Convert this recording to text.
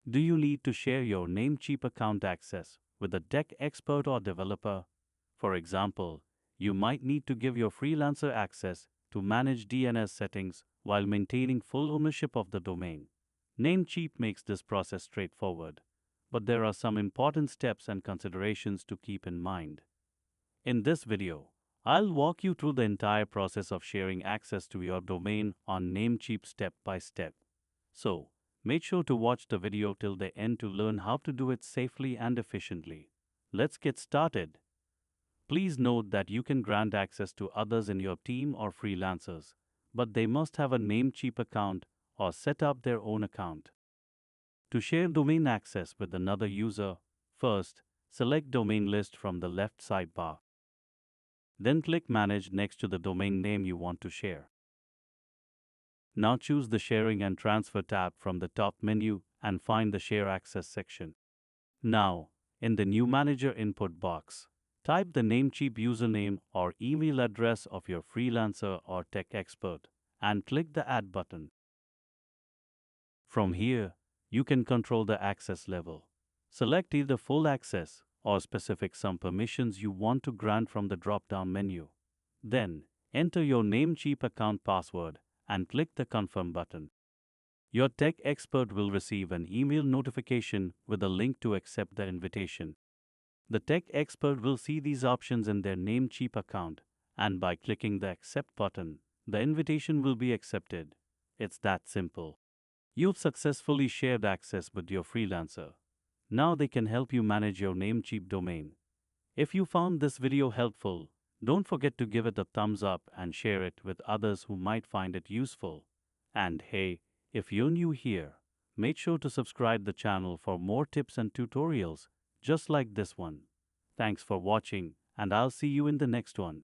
Do you need to share your Namecheap account access with a tech expert or developer? For example, you might need to give your freelancer access to manage DNS settings while maintaining full ownership of the domain. Namecheap makes this process straightforward, but there are some important steps and considerations to keep in mind. In this video, I'll walk you through the entire process of sharing access to your domain on Namecheap step by step. So, make sure to watch the video till the end to learn how to do it safely and efficiently. Let's get started. Please note that you can grant access to others in your team or freelancers, but they must have a Namecheap account or set up their own account. To share domain access with another user, first, select Domain List from the left sidebar. Then click Manage next to the domain name you want to share. Now choose the Sharing and Transfer tab from the top menu and find the Share Access section. Now, in the New Manager input box, type the Namecheap username or email address of your freelancer or tech expert and click the Add button. From here, you can control the access level. Select either full access or specific some permissions you want to grant from the drop-down menu. Then, enter your Namecheap account password and click the Confirm button. Your tech expert will receive an email notification with a link to accept the invitation. The tech expert will see these options in their Namecheap account, and by clicking the Accept button, the invitation will be accepted. It's that simple. You've successfully shared access with your freelancer. Now they can help you manage your Namecheap domain. If you found this video helpful, don't forget to give it a thumbs up and share it with others who might find it useful. And hey, if you're new here, make sure to subscribe the channel for more tips and tutorials just like this one. Thanks for watching, and I'll see you in the next one.